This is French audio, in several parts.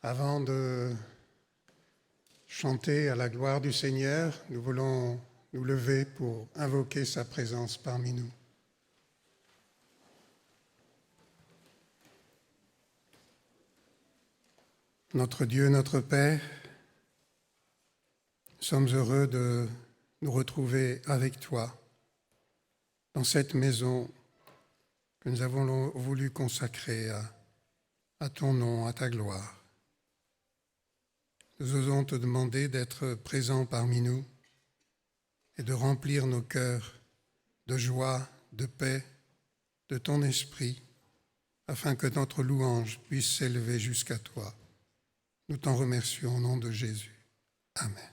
Avant de chanter à la gloire du Seigneur, nous voulons nous lever pour invoquer sa présence parmi nous. Notre Dieu, notre Père, nous sommes heureux de nous retrouver avec toi dans cette maison que nous avons voulu consacrer à ton nom, à ta gloire. Nous osons te demander d'être présent parmi nous et de remplir nos cœurs de joie, de paix, de ton esprit, afin que notre louange puisse s'élever jusqu'à toi. Nous t'en remercions au nom de Jésus. Amen.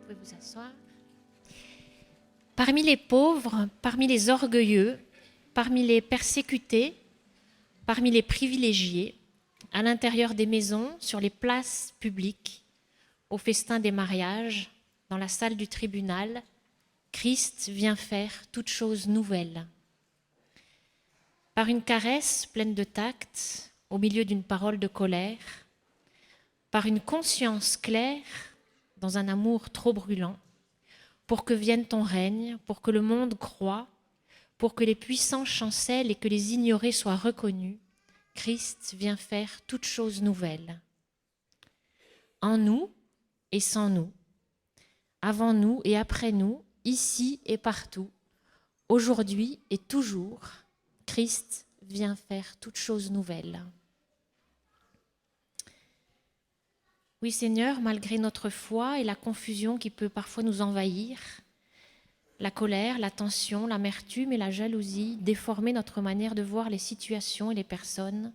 Vous asseoir. Parmi les pauvres, parmi les orgueilleux, parmi les persécutés, parmi les privilégiés, à l'intérieur des maisons, sur les places publiques, au festin des mariages, dans la salle du tribunal, Christ vient faire toute chose nouvelle. Par une caresse pleine de tact, au milieu d'une parole de colère, par une conscience claire, dans un amour trop brûlant, pour que vienne ton règne, pour que le monde croie, pour que les puissants chancellent et que les ignorés soient reconnus, Christ vient faire toute chose nouvelle. En nous et sans nous, avant nous et après nous, ici et partout, aujourd'hui et toujours, Christ vient faire toute chose nouvelle. Oui Seigneur, malgré notre foi et la confusion qui peut parfois nous envahir, La colère, la tension, l'amertume et la jalousie déformaient notre manière de voir les situations et les personnes.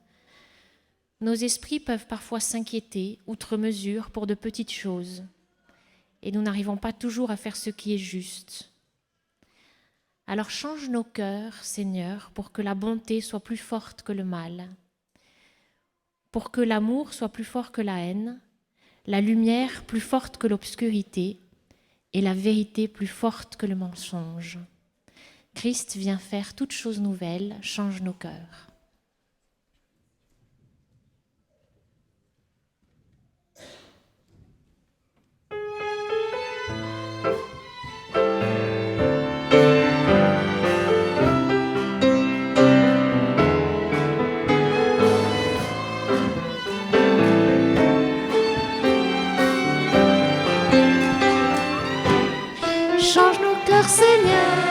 Nos esprits peuvent parfois s'inquiéter, outre mesure, pour de petites choses. Et nous n'arrivons pas toujours à faire ce qui est juste. Alors change nos cœurs, Seigneur, pour que la bonté soit plus forte que le mal, pour que l'amour soit plus fort que la haine, la lumière plus forte que l'obscurité, et la vérité plus forte que le mensonge. Christ vient faire toutes choses nouvelles, change nos cœurs. Change nos cœurs, Seigneur.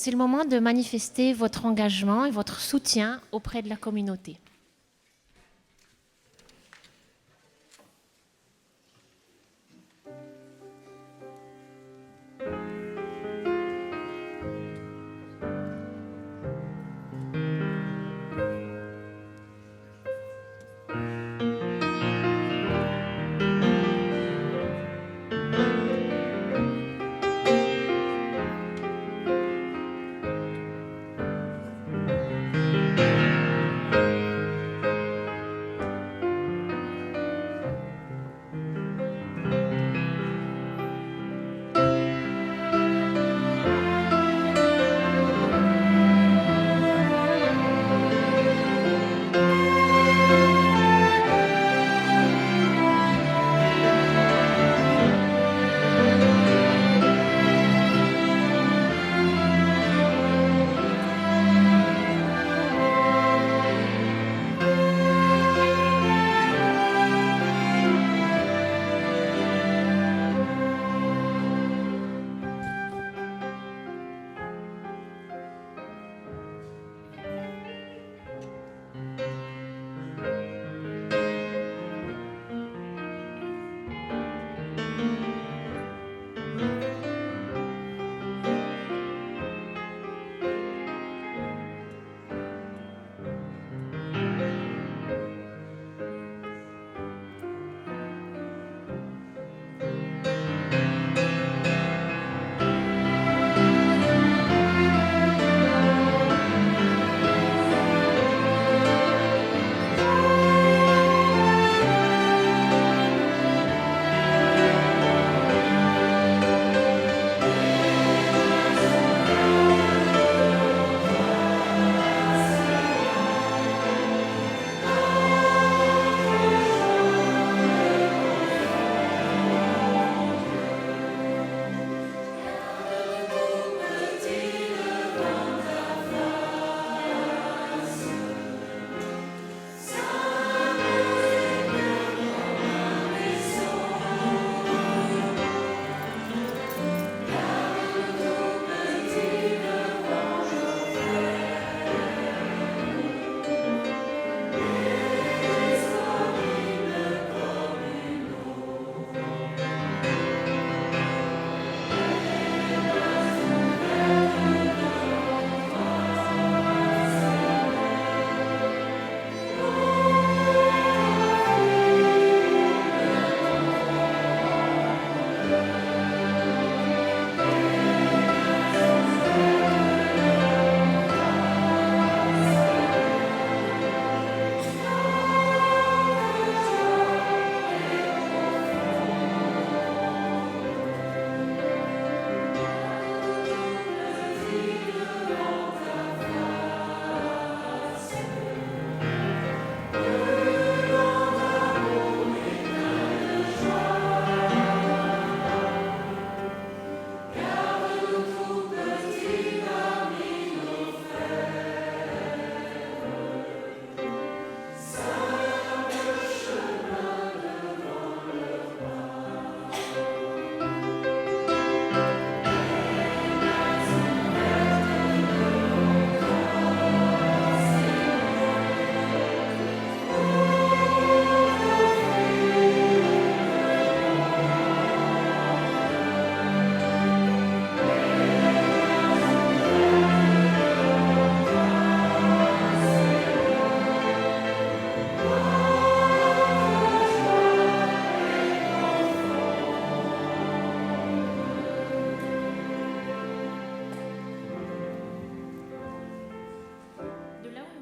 C'est le moment de manifester votre engagement et votre soutien auprès de la communauté.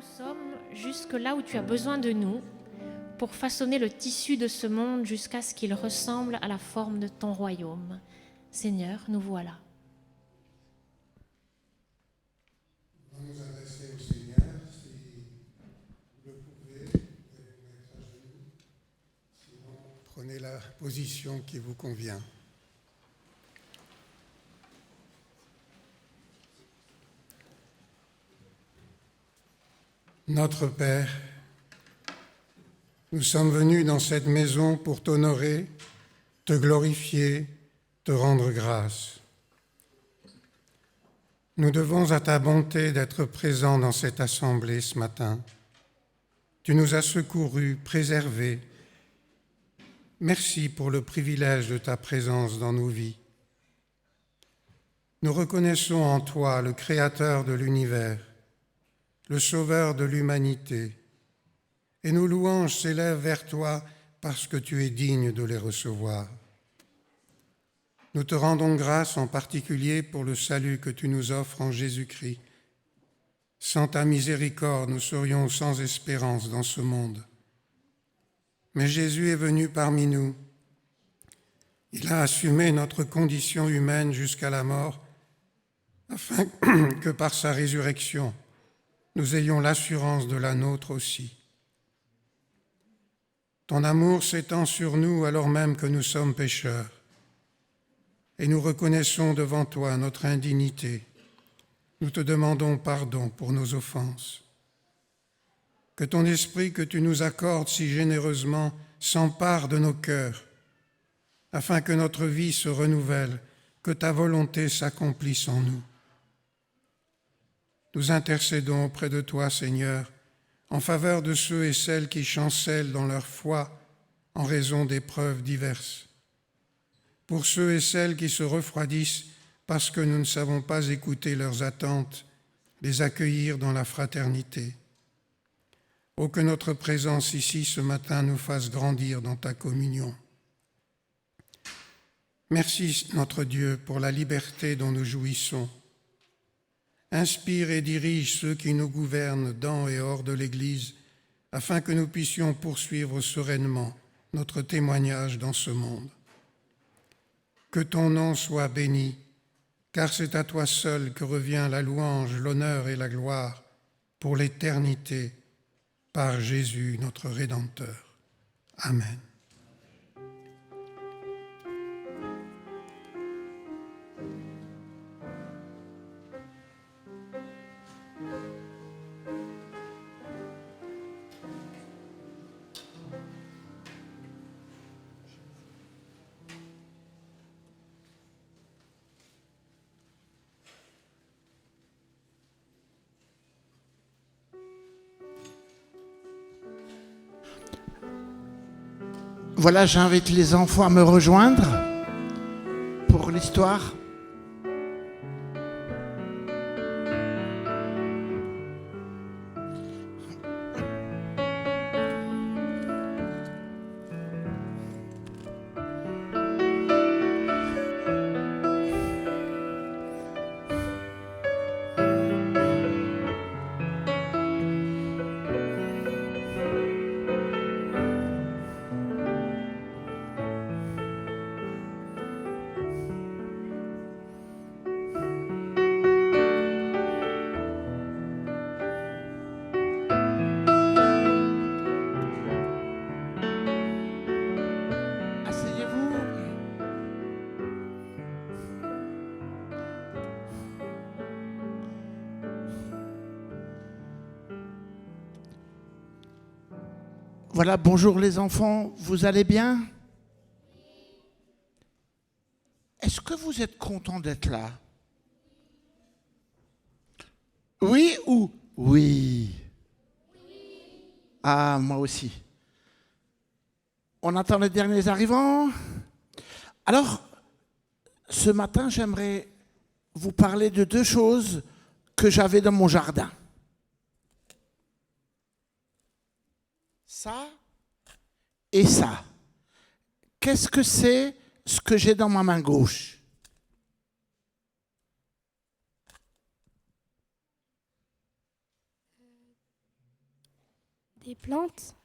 sommes jusque là où tu as besoin de nous pour façonner le tissu de ce monde jusqu'à ce qu'il ressemble à la forme de ton royaume. Seigneur, nous voilà. On va nous adresser au Seigneur, si vous le pouvez, vous pouvez vous mettre à genoux. Sinon, prenez la position qui vous convient. Notre Père, nous sommes venus dans cette maison pour t'honorer, te glorifier, te rendre grâce. Nous devons à ta bonté d'être présents dans cette assemblée ce matin. Tu nous as secourus, préservés. Merci pour le privilège de ta présence dans nos vies. Nous reconnaissons en toi le Créateur de l'univers, le Sauveur de l'humanité, et nos louanges s'élèvent vers toi parce que tu es digne de les recevoir. Nous te rendons grâce en particulier pour le salut que tu nous offres en Jésus-Christ. Sans ta miséricorde, nous serions sans espérance dans ce monde. Mais Jésus est venu parmi nous. Il a assumé notre condition humaine jusqu'à la mort, afin que par sa résurrection, nous ayons l'assurance de la nôtre aussi. Ton amour s'étend sur nous alors même que nous sommes pécheurs, et nous reconnaissons devant toi notre indignité. Nous te demandons pardon pour nos offenses. Que ton esprit que tu nous accordes si généreusement s'empare de nos cœurs, afin que notre vie se renouvelle, que ta volonté s'accomplisse en nous. Nous intercédons auprès de toi, Seigneur, en faveur de ceux et celles qui chancellent dans leur foi en raison d'épreuves diverses. Pour ceux et celles qui se refroidissent parce que nous ne savons pas écouter leurs attentes, les accueillir dans la fraternité. Oh, que notre présence ici ce matin nous fasse grandir dans ta communion. Merci, notre Dieu, pour la liberté dont nous jouissons. Inspire et dirige ceux qui nous gouvernent dans et hors de l'Église, afin que nous puissions poursuivre sereinement notre témoignage dans ce monde. Que ton nom soit béni, car c'est à toi seul que revient la louange, l'honneur et la gloire pour l'éternité, par Jésus notre Rédempteur. Amen. Voilà, j'invite les enfants à me rejoindre pour l'histoire. Voilà, bonjour les enfants, vous allez bien? Est-ce que vous êtes contents d'être là? Oui ou oui? Ah, moi aussi. On attend les derniers arrivants. Alors, ce matin, j'aimerais vous parler de deux choses que j'avais dans mon jardin. Ça et ça. Qu'est-ce que c'est ce que j'ai dans ma main gauche? Des plantes.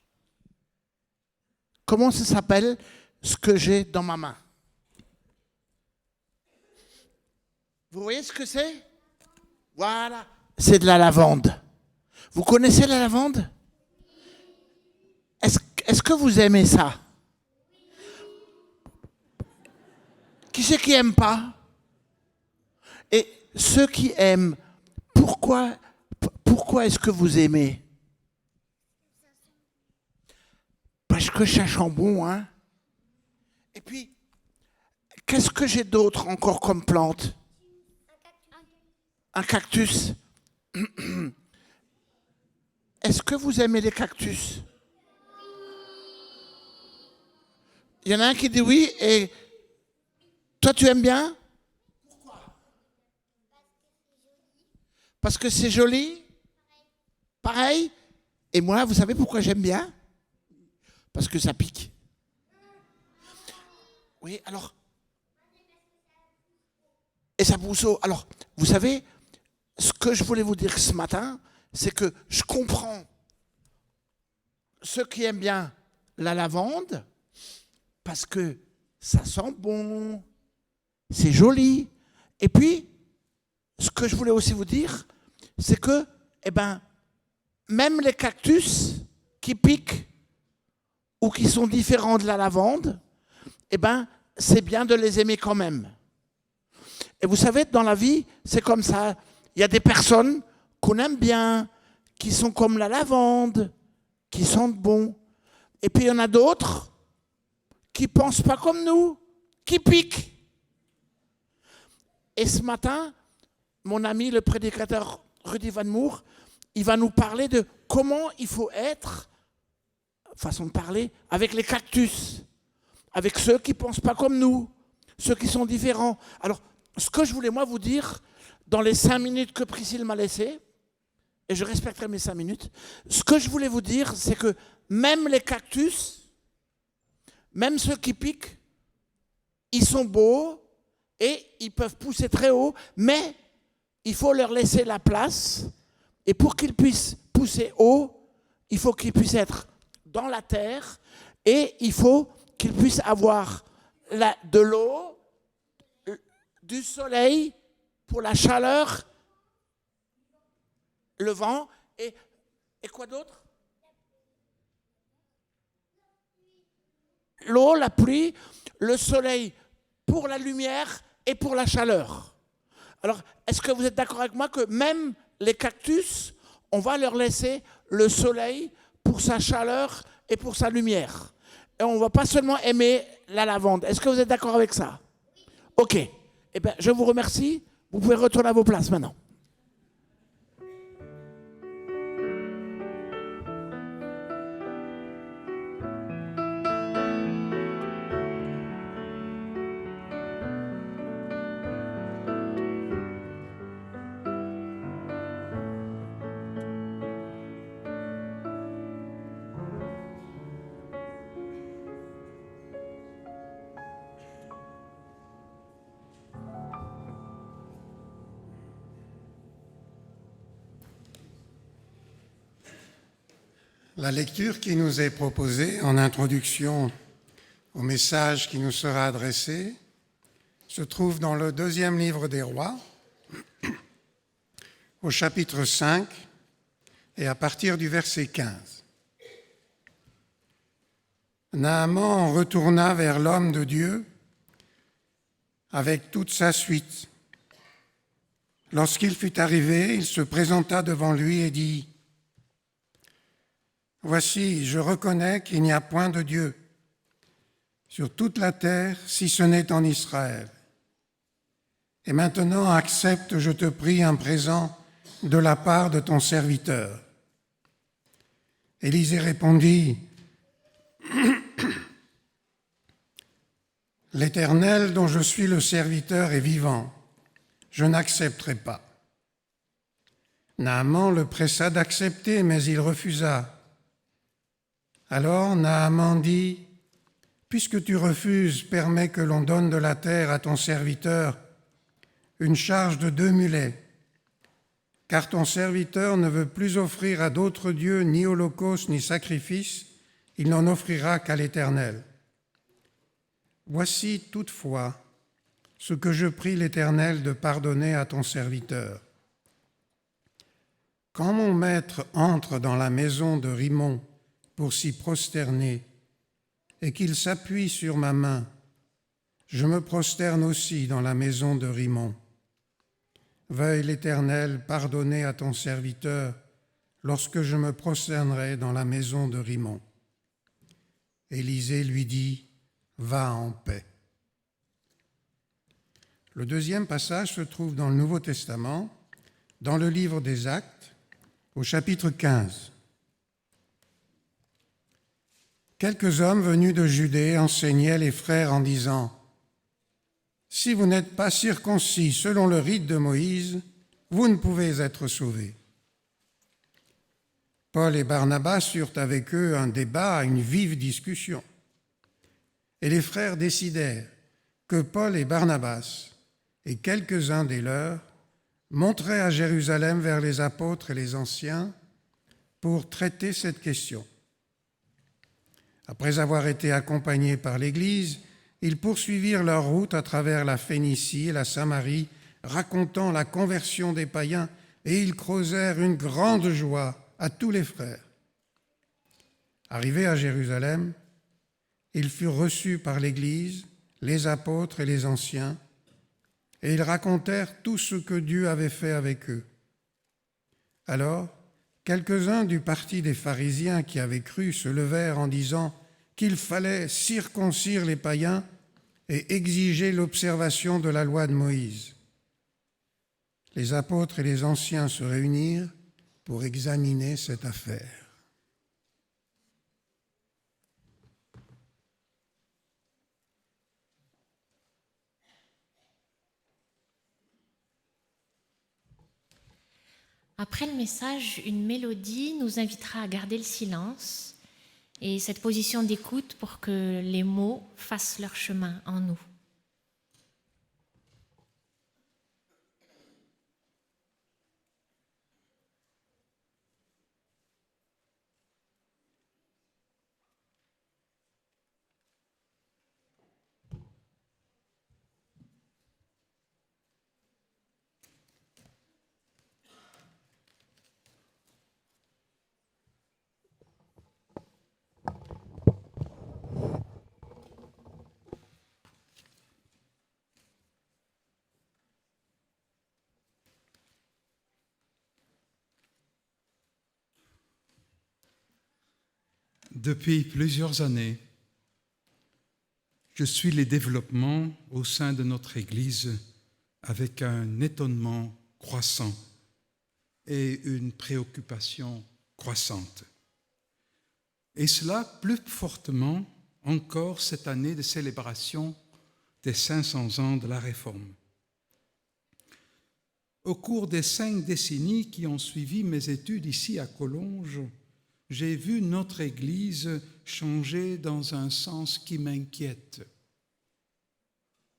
Comment ça s'appelle ce que j'ai dans ma main? Vous voyez ce que c'est? Voilà, c'est de la lavande. Vous connaissez la lavande? Est-ce que vous aimez ça? Qui c'est qui aime pas? Et ceux qui aiment, pourquoi est-ce que vous aimez? Parce que ça sent bon, hein? Et puis, qu'est-ce que j'ai d'autre encore comme plante? Un cactus. Est-ce que vous aimez les cactus? Il y en a un qui dit oui et toi tu aimes bien? Pourquoi? Parce que c'est joli? Pareil? Et moi, vous savez pourquoi j'aime bien? Parce que ça pique. Oui, alors. Et ça pousse haut. Alors, vous savez, ce que je voulais vous dire ce matin, c'est que je comprends ceux qui aiment bien la lavande, parce que ça sent bon, c'est joli. Et puis, ce que je voulais aussi vous dire, c'est que, même les cactus qui piquent ou qui sont différents de la lavande, c'est bien de les aimer quand même. Et vous savez, dans la vie, c'est comme ça. Il y a des personnes qu'on aime bien, qui sont comme la lavande, qui sentent bon. Et puis il y en a d'autres qui ne pensent pas comme nous, qui piquent. Et ce matin, mon ami, le prédicateur Rudy Van Moer, il va nous parler de comment il faut être, façon de parler, avec les cactus, avec ceux qui ne pensent pas comme nous, ceux qui sont différents. Alors, ce que je voulais, moi, vous dire, dans les 5 minutes que Priscille m'a laissées, et je respecterai mes 5 minutes, ce que je voulais vous dire, c'est que même les cactus, même ceux qui piquent, ils sont beaux et ils peuvent pousser très haut, mais il faut leur laisser la place. Et pour qu'ils puissent pousser haut, il faut qu'ils puissent être dans la terre et il faut qu'ils puissent avoir de l'eau, du soleil pour la chaleur, le vent et quoi d'autre? L'eau, la pluie, le soleil pour la lumière et pour la chaleur. Alors, est-ce que vous êtes d'accord avec moi que même les cactus, on va leur laisser le soleil pour sa chaleur et pour sa lumière? Et on ne va pas seulement aimer la lavande. Est-ce que vous êtes d'accord avec ça? Ok. Eh bien, je vous remercie. Vous pouvez retourner à vos places maintenant. La lecture qui nous est proposée en introduction au message qui nous sera adressé se trouve dans le 2e livre des Rois, au chapitre 5 et à partir du verset 15. Naaman retourna vers l'homme de Dieu avec toute sa suite. Lorsqu'il fut arrivé, il se présenta devant lui et dit : « Voici, je reconnais qu'il n'y a point de Dieu sur toute la terre, si ce n'est en Israël. Et maintenant, accepte, je te prie, un présent de la part de ton serviteur. » Élisée répondit : « L'Éternel dont je suis le serviteur est vivant, je n'accepterai pas. » Naaman le pressa d'accepter, mais il refusa. Alors Naaman dit : « Puisque tu refuses, permets que l'on donne de la terre à ton serviteur, une charge de 2 mulets. car ton serviteur ne veut plus offrir à d'autres dieux ni holocauste ni sacrifice, il n'en offrira qu'à l'Éternel. Voici toutefois ce que je prie l'Éternel de pardonner à ton serviteur. Quand mon maître entre dans la maison de Rimon pour s'y prosterner et qu'il s'appuie sur ma main, je me prosterne aussi dans la maison de Rimon. Veuille l'Éternel pardonner à ton serviteur lorsque je me prosternerai dans la maison de Rimon. Élisée lui dit, va en paix. Le deuxième passage se trouve dans le Nouveau Testament, dans le livre des Actes, au chapitre 15. Quelques hommes venus de Judée enseignaient les frères en disant, « Si vous n'êtes pas circoncis selon le rite de Moïse, vous ne pouvez être sauvés. » Paul et Barnabas eurent avec eux un débat, une vive discussion. Et les frères décidèrent que Paul et Barnabas et quelques-uns des leurs monteraient à Jérusalem vers les apôtres et les anciens pour traiter cette question. Après avoir été accompagnés par l'Église, ils poursuivirent leur route à travers la Phénicie et la Samarie, racontant la conversion des païens, et ils causèrent une grande joie à tous les frères. Arrivés à Jérusalem, ils furent reçus par l'Église, les apôtres et les anciens, et ils racontèrent tout ce que Dieu avait fait avec eux. Alors, quelques-uns du parti des pharisiens qui avaient cru se levèrent en disant qu'il fallait circoncire les païens et exiger l'observation de la loi de Moïse. Les apôtres et les anciens se réunirent pour examiner cette affaire. Après le message, une mélodie nous invitera à garder le silence et cette position d'écoute pour que les mots fassent leur chemin en nous. Depuis plusieurs années, je suis les développements au sein de notre Église avec un étonnement croissant et une préoccupation croissante. Et cela plus fortement encore cette année de célébration des 500 ans de la Réforme. Au cours des 5 décennies qui ont suivi mes études ici à Collonges, j'ai vu notre Église changer dans un sens qui m'inquiète.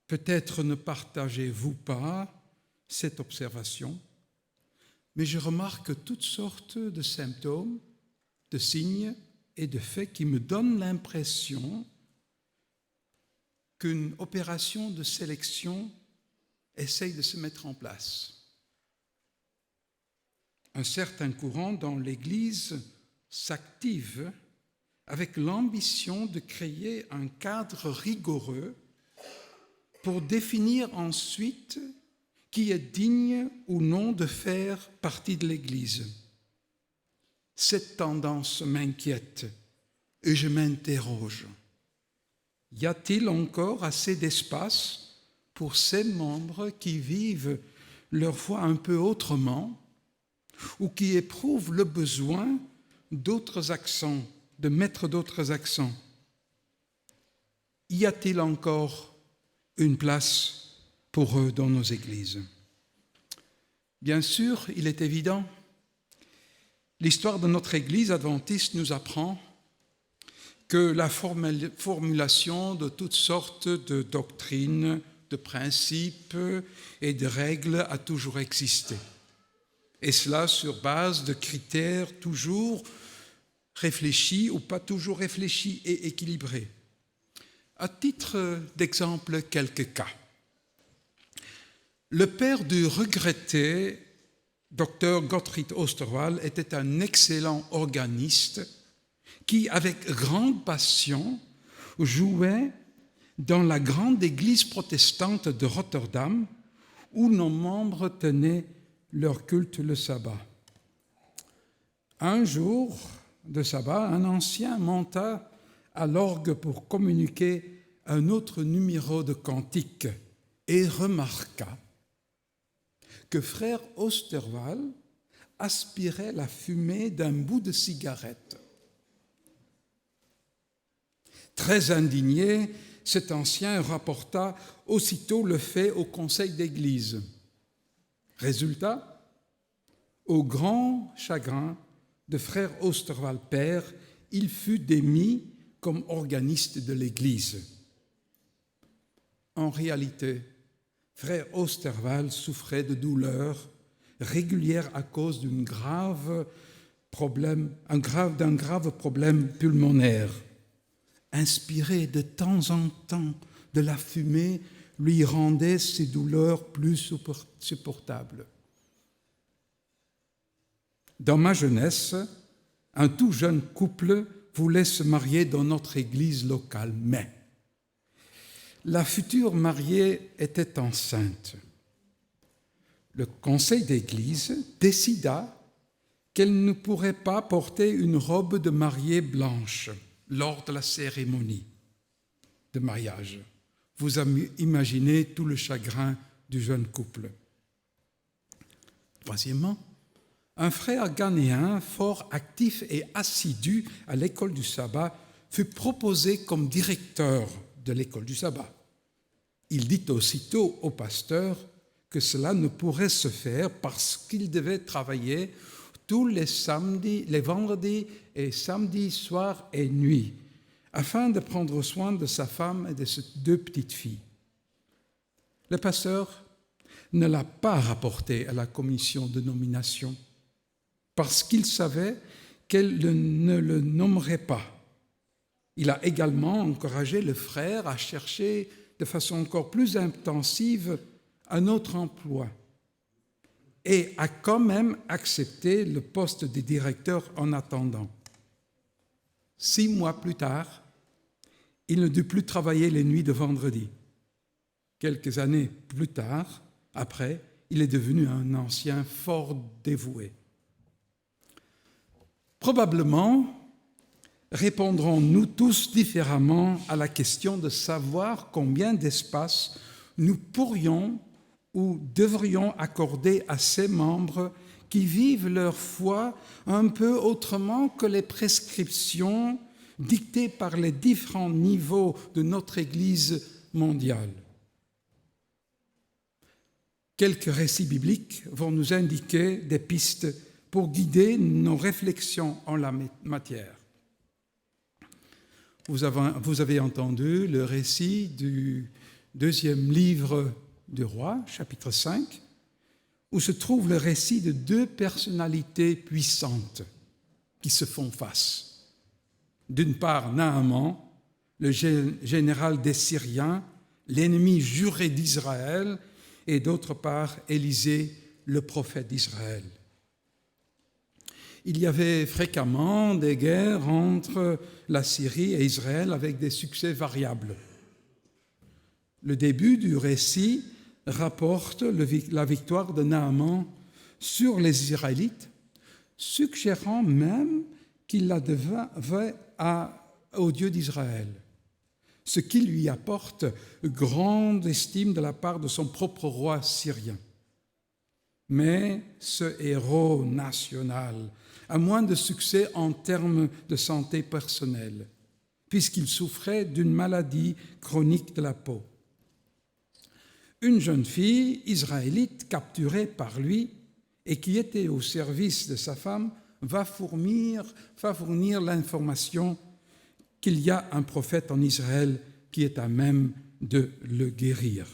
Peut-être ne partagez-vous pas cette observation, mais je remarque toutes sortes de symptômes, de signes et de faits qui me donnent l'impression qu'une opération de sélection essaye de se mettre en place. Un certain courant dans l'Église s'active avec l'ambition de créer un cadre rigoureux pour définir ensuite qui est digne ou non de faire partie de l'Église. Cette tendance m'inquiète et je m'interroge. Y a-t-il encore assez d'espace pour ces membres qui vivent leur foi un peu autrement ou qui éprouvent le besoin d'autres accents, de mettre d'autres accents? Y a-t-il encore une place pour eux dans nos églises? Bien sûr, il est évident. L'histoire de notre Église adventiste nous apprend que la formulation de toutes sortes de doctrines, de principes et de règles a toujours existé. et cela sur base de critères toujours réfléchis ou pas toujours réfléchis et équilibrés. À titre d'exemple, quelques cas. Le père du regretté Dr Gottfried Osterwald était un excellent organiste qui, avec grande passion, jouait dans la grande église protestante de Rotterdam où nos membres tenaient leur culte le sabbat. Un jour de sabbat, un ancien monta à l'orgue pour communiquer un autre numéro de cantique et remarqua que frère Osterwald aspirait la fumée d'un bout de cigarette. Très indigné, cet ancien rapporta aussitôt le fait au conseil d'église. Résultat, au grand chagrin de frère Osterwald père, il fut démis comme organiste de l'église. En réalité, frère Osterwald souffrait de douleurs régulières à cause d'un grave problème pulmonaire. Inspirer de temps en temps de la fumée lui rendait ses douleurs plus supportables. Dans ma jeunesse, un tout jeune couple voulait se marier dans notre église locale, mais la future mariée était enceinte. Le conseil d'église décida qu'elle ne pourrait pas porter une robe de mariée blanche lors de la cérémonie de mariage. Vous imaginez tout le chagrin du jeune couple. Troisièmement, un frère ghanéen fort actif et assidu à l'école du sabbat fut proposé comme directeur de l'école du sabbat. Il dit aussitôt au pasteur que cela ne pourrait se faire parce qu'il devait travailler tous les samedis, les vendredis et samedis soirs et nuits, afin de prendre soin de sa femme et de ses 2 petites filles. Le pasteur ne l'a pas rapporté à la commission de nomination parce qu'il savait qu'elle ne le nommerait pas. Il a également encouragé le frère à chercher de façon encore plus intensive un autre emploi et a quand même accepté le poste de directeur en attendant. 6 mois plus tard, il ne dut plus travailler les nuits de vendredi. Quelques années plus tard, après, il est devenu un ancien fort dévoué. Probablement, répondrons-nous tous différemment à la question de savoir combien d'espace nous pourrions ou devrions accorder à ces membres qui vivent leur foi un peu autrement que les prescriptions dictées par les différents niveaux de notre Église mondiale. Quelques récits bibliques vont nous indiquer des pistes pour guider nos réflexions en la matière. Vous avez entendu le récit du 2e livre du roi, chapitre 5, où se trouve le récit de 2 personnalités puissantes qui se font face. D'une part, Naaman, le général des Syriens, l'ennemi juré d'Israël, et d'autre part, Élisée, le prophète d'Israël. Il y avait fréquemment des guerres entre la Syrie et Israël avec des succès variables. Le début du récit rapporte la victoire de Naaman sur les Israélites, suggérant même qu'il la devait au Dieu d'Israël, ce qui lui apporte grande estime de la part de son propre roi syrien. Mais ce héros national a moins de succès en termes de santé personnelle, puisqu'il souffrait d'une maladie chronique de la peau. Une jeune fille israélite capturée par lui et qui était au service de sa femme va fournir l'information qu'il y a un prophète en Israël qui est à même de le guérir.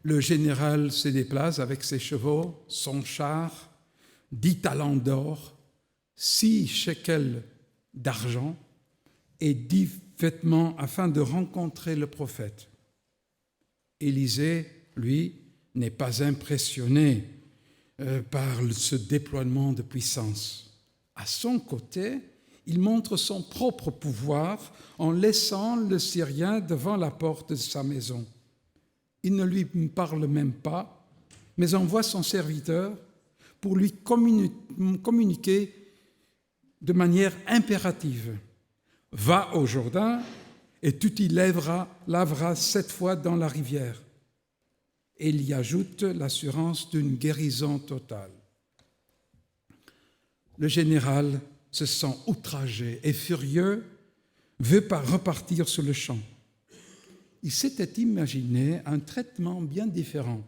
Le général se déplace avec ses chevaux, son char, 10 talents d'or, 6 shekels d'argent et 10 vêtements afin de rencontrer le prophète. Élisée, lui, n'est pas impressionné par ce déploiement de puissance. À son côté, il montre son propre pouvoir en laissant le Syrien devant la porte de sa maison. Il ne lui parle même pas, mais envoie son serviteur pour lui communiquer de manière impérative. « Va au Jourdain et tu t'y laveras 7 fois dans la rivière. » Et il y ajoute l'assurance d'une guérison totale. Le général se sent outragé et furieux, veut pas repartir sur le champ. Il s'était imaginé un traitement bien différent.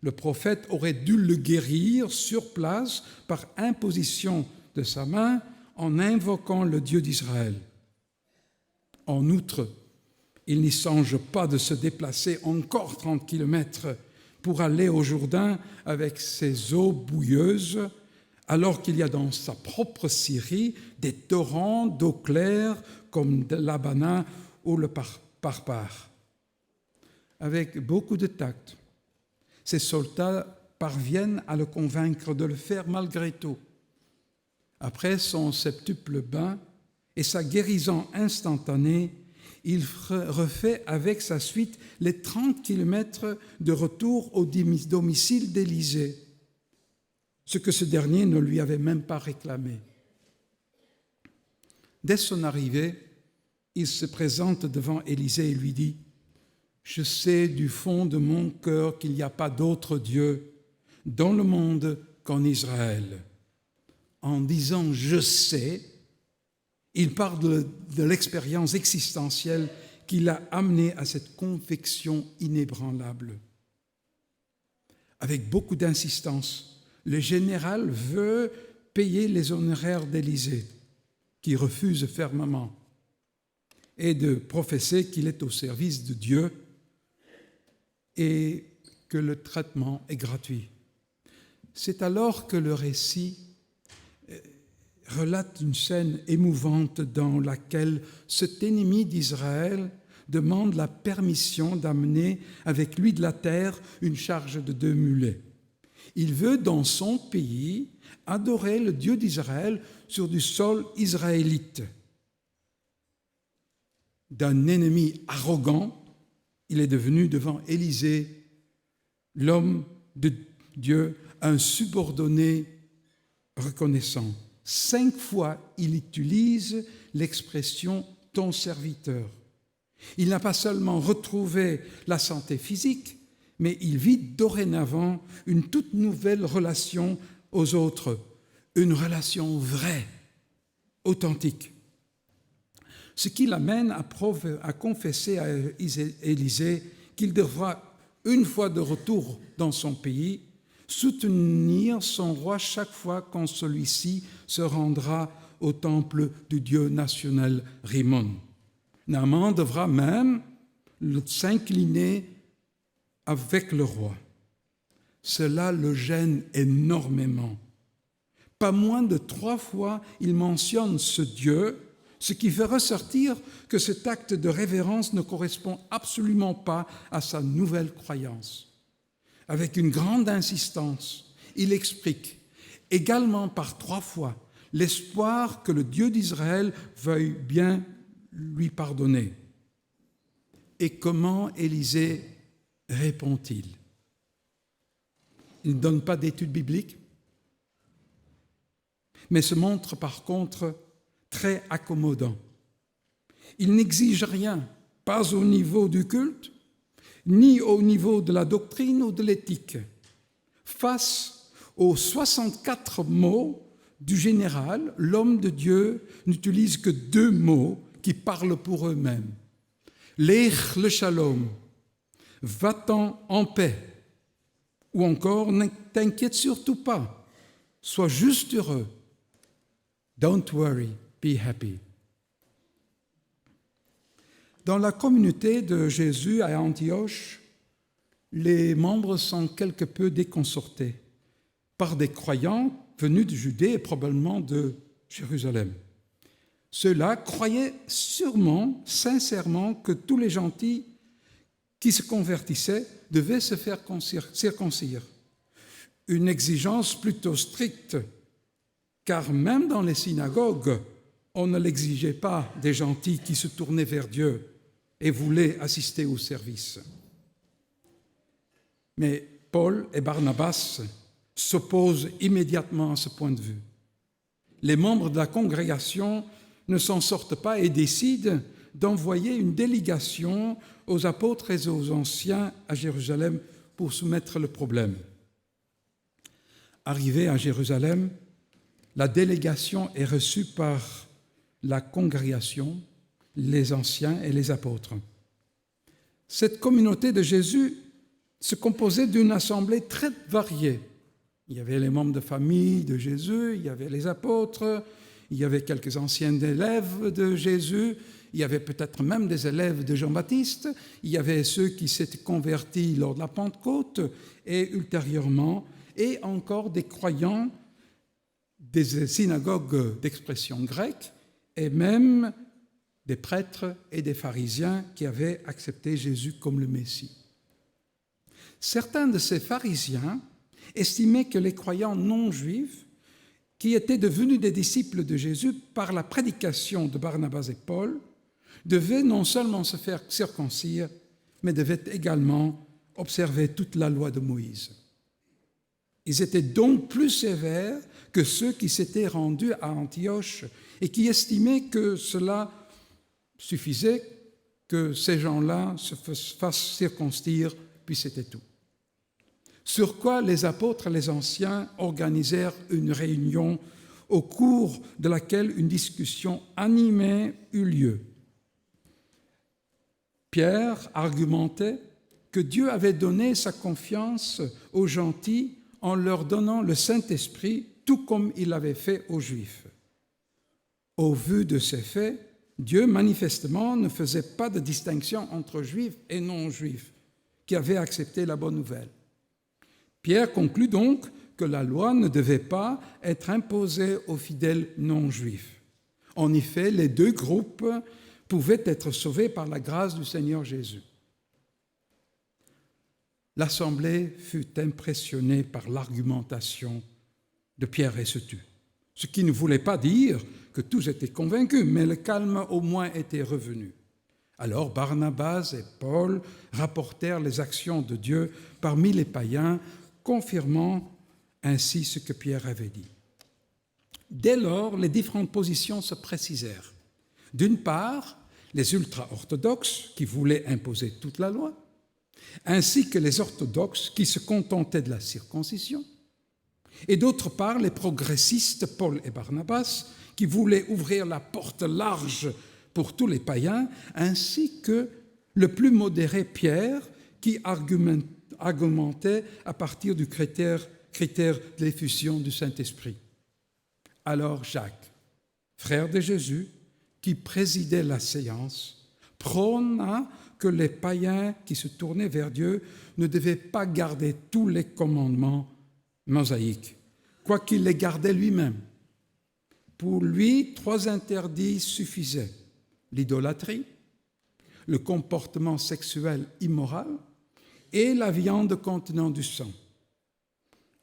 Le prophète aurait dû le guérir sur place par imposition de sa main en invoquant le Dieu d'Israël. En outre, il n'y songe pas de se déplacer encore 30 kilomètres pour aller au Jourdain avec ses eaux bouilleuses, alors qu'il y a dans sa propre Syrie des torrents d'eau claire comme l'Abana ou le Parpar. Avec beaucoup de tact, ces soldats parviennent à le convaincre de le faire malgré tout. Après son septuple bain et sa guérison instantanée, il refait avec sa suite les 30 kilomètres de retour au domicile d'Élisée, ce que ce dernier ne lui avait même pas réclamé. Dès son arrivée, il se présente devant Élisée et lui dit « Je sais du fond de mon cœur qu'il n'y a pas d'autre Dieu dans le monde qu'en Israël. » En disant « je sais », il parle de l'expérience existentielle qui l'a amené à cette conviction inébranlable. Avec beaucoup d'insistance, le général veut payer les honoraires d'Élisée, qui refuse fermement, et de professer qu'il est au service de Dieu et que le traitement est gratuit. C'est alors que le récit relate une scène émouvante dans laquelle cet ennemi d'Israël demande la permission d'amener avec lui de la terre une charge de 2 mulets. Il veut, dans son pays, adorer le Dieu d'Israël sur du sol israélite. D'un ennemi arrogant, il est devenu devant Élisée, l'homme de Dieu, un subordonné reconnaissant. 5 fois, il utilise l'expression « ton serviteur ». Il n'a pas seulement retrouvé la santé physique, mais il vit dorénavant une toute nouvelle relation aux autres, une relation vraie, authentique. Ce qui l'amène à confesser à Élisée qu'il devra, une fois de retour dans son pays, soutenir son roi chaque fois quand celui-ci se rendra au temple du dieu national Rimmon. Naaman devra même s'incliner avec le roi. Cela le gêne énormément. Pas moins de 3 fois, il mentionne ce Dieu, ce qui fait ressortir que cet acte de révérence ne correspond absolument pas à sa nouvelle croyance. Avec une grande insistance, il explique également par 3 fois l'espoir que le Dieu d'Israël veuille bien lui pardonner. Et comment Élisée répond-il? Il ne donne pas d'études bibliques, mais se montre par contre très accommodant. Il n'exige rien, pas au niveau du culte, ni au niveau de la doctrine ou de l'éthique. Face aux 64 mots du général, l'homme de Dieu n'utilise que 2 mots qui parlent pour eux-mêmes. Lech le shalom, va-t'en en paix, ou encore ne t'inquiète surtout pas, sois juste heureux. Don't worry, be happy. Dans la communauté de Jésus à Antioche, les membres sont quelque peu déconcertés par des croyants venus de Judée et probablement de Jérusalem. Ceux-là croyaient sûrement, sincèrement, que tous les gentils qui se convertissaient devaient se faire circoncire. Une exigence plutôt stricte, car même dans les synagogues, on ne l'exigeait pas des gentils qui se tournaient vers Dieu et voulaient assister au service. Mais Paul et Barnabas s'opposent immédiatement à ce point de vue. Les membres de la congrégation ne s'en sortent pas et décident d'envoyer une délégation aux apôtres et aux anciens à Jérusalem pour soumettre le problème. Arrivée à Jérusalem, la délégation est reçue par la congrégation, les anciens et les apôtres. Cette communauté de Jésus se composait d'une assemblée très variée. Il y avait les membres de famille de Jésus, il y avait les apôtres, il y avait quelques anciens élèves de Jésus, il y avait peut-être même des élèves de Jean-Baptiste, il y avait ceux qui s'étaient convertis lors de la Pentecôte et ultérieurement, et encore des croyants des synagogues d'expression grecque et même des prêtres et des pharisiens qui avaient accepté Jésus comme le Messie. Certains de ces pharisiens estimaient que les croyants non-juifs qui étaient devenus des disciples de Jésus par la prédication de Barnabas et Paul devaient non seulement se faire circoncire, mais devaient également observer toute la loi de Moïse. Ils étaient donc plus sévères que ceux qui s'étaient rendus à Antioche et qui estimaient que cela suffisait, que ces gens-là se fassent circoncire, puis c'était tout. Sur quoi les apôtres et les anciens organisèrent une réunion au cours de laquelle une discussion animée eut lieu. Pierre argumentait que Dieu avait donné sa confiance aux gentils en leur donnant le Saint-Esprit, tout comme il l'avait fait aux Juifs. Au vu de ces faits, Dieu manifestement ne faisait pas de distinction entre Juifs et non-Juifs qui avaient accepté la bonne nouvelle. Pierre conclut donc que la loi ne devait pas être imposée aux fidèles non-juifs. En effet, les deux groupes pouvaient être sauvés par la grâce du Seigneur Jésus. L'Assemblée fut impressionnée par l'argumentation de Pierre et se tut, ce qui ne voulait pas dire que tous étaient convaincus, mais le calme au moins était revenu. Alors Barnabas et Paul rapportèrent les actions de Dieu parmi les païens, confirmant ainsi ce que Pierre avait dit. Dès lors, les différentes positions se précisèrent. D'une part, les ultra-orthodoxes qui voulaient imposer toute la loi, ainsi que les orthodoxes qui se contentaient de la circoncision, et d'autre part, les progressistes Paul et Barnabas qui voulaient ouvrir la porte large pour tous les païens, ainsi que le plus modéré Pierre qui argumentait à partir du critère de l'effusion du Saint-Esprit. Alors Jacques, frère de Jésus, qui présidait la séance, prôna que les païens qui se tournaient vers Dieu ne devaient pas garder tous les commandements mosaïques, quoiqu'il les gardait lui-même. Pour lui, 3 interdits suffisaient: l'idolâtrie, le comportement sexuel immoral et la viande contenant du sang.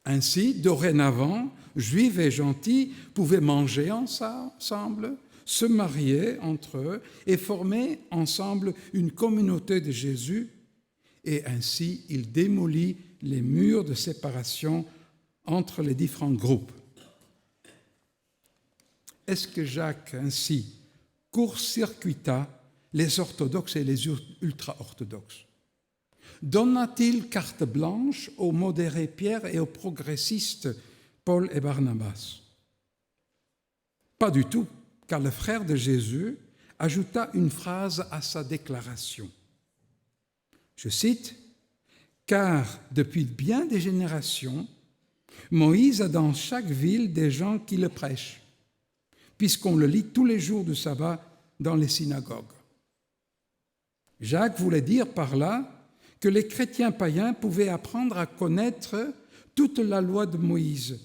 Ainsi, dorénavant, juifs et gentils pouvaient manger ensemble, se marier entre eux et former ensemble une communauté de Jésus, et ainsi il démolit les murs de séparation entre les différents groupes. Est-ce que Jacques ainsi court-circuita les orthodoxes et les ultra-orthodoxes? Donna-t-il carte blanche aux modérés Pierre et aux progressistes Paul et Barnabas? Pas du tout, car le frère de Jésus ajouta une phrase à sa déclaration. Je cite, « Car depuis bien des générations, Moïse a dans chaque ville des gens qui le prêchent, puisqu'on le lit tous les jours du sabbat dans les synagogues. » Jacques voulait dire par là que les chrétiens païens pouvaient apprendre à connaître toute la loi de Moïse,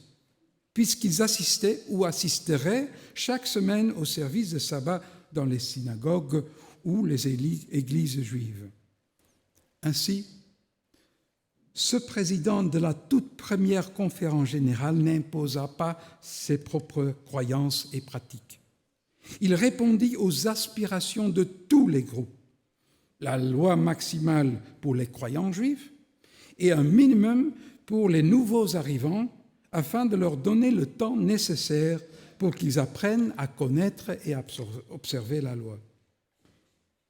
puisqu'ils assistaient ou assisteraient chaque semaine au service de sabbat dans les synagogues ou les églises juives. Ainsi, ce président de la toute première conférence générale n'imposa pas ses propres croyances et pratiques. Il répondit aux aspirations de tous les groupes, la loi maximale pour les croyants juifs et un minimum pour les nouveaux arrivants, afin de leur donner le temps nécessaire pour qu'ils apprennent à connaître et à observer la loi.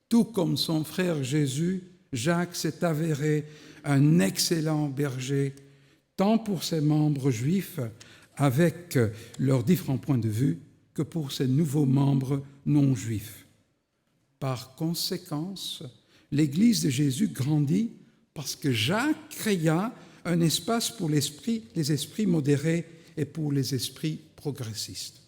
Tout comme son frère Jésus, Jacques s'est avéré un excellent berger, tant pour ses membres juifs, avec leurs différents points de vue, que pour ses nouveaux membres non juifs. Par conséquent, l'Église de Jésus grandit parce que Jacques créa un espace pour les esprits modérés et pour les esprits progressistes.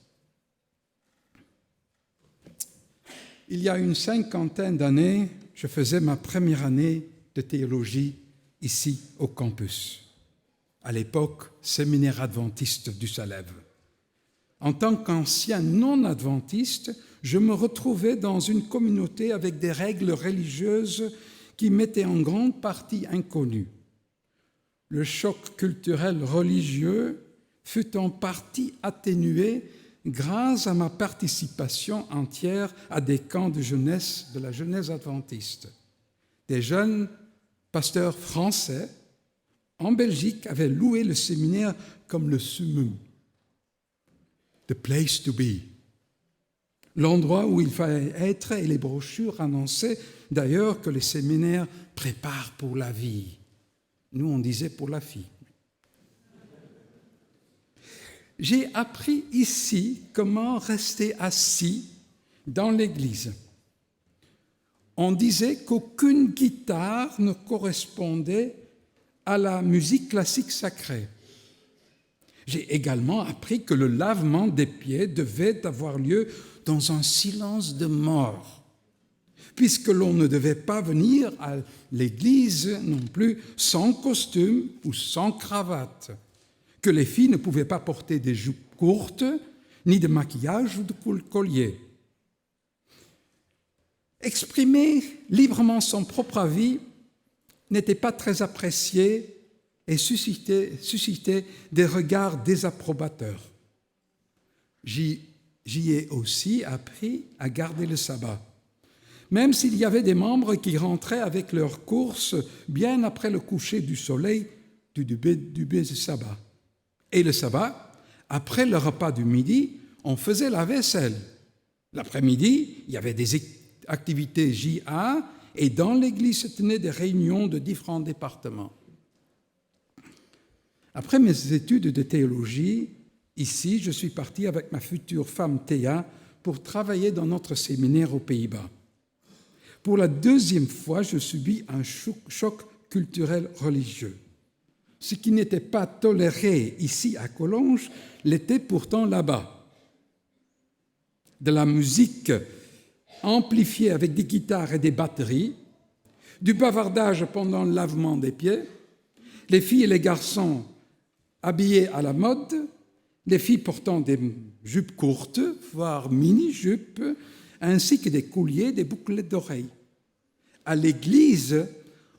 Il y a une 50aine d'années, je faisais ma première année de théologie ici au campus. À l'époque, séminaire adventiste du Salève. En tant qu'ancien non-adventiste, je me retrouvais dans une communauté avec des règles religieuses qui m'étaient en grande partie inconnues. Le choc culturel religieux fut en partie atténué grâce à ma participation entière à des camps de jeunesse de la jeunesse adventiste. Des jeunes pasteurs français en Belgique avaient loué le séminaire comme le summum, the place to be, l'endroit où il fallait être, et les brochures annonçaient d'ailleurs que les séminaires préparent pour la vie. Nous, on disait pour la fille. J'ai appris ici comment rester assis dans l'église. On disait qu'aucune guitare ne correspondait à la musique classique sacrée. J'ai également appris que le lavement des pieds devait avoir lieu dans un silence de mort, puisque l'on ne devait pas venir à l'église non plus sans costume ou sans cravate, que les filles ne pouvaient pas porter des jupes courtes, ni de maquillage ou de collier. Exprimer librement son propre avis n'était pas très apprécié et suscitait des regards désapprobateurs. J'y ai aussi appris à garder le sabbat, même s'il y avait des membres qui rentraient avec leurs courses bien après le coucher du soleil du début du sabbat. Et le sabbat, après le repas du midi, on faisait la vaisselle. L'après-midi, il y avait des activités JA et dans l'église se tenaient des réunions de différents départements. Après mes études de théologie, ici, je suis parti avec ma future femme Théa pour travailler dans notre séminaire aux Pays-Bas. Pour la deuxième fois, je subis un choc culturel religieux. Ce qui n'était pas toléré ici à Collonges l'était pourtant là-bas. De la musique amplifiée avec des guitares et des batteries, du bavardage pendant le lavement des pieds, les filles et les garçons habillés à la mode, les filles portant des jupes courtes, voire mini-jupes, ainsi que des colliers, des bouclettes d'oreilles. À l'église,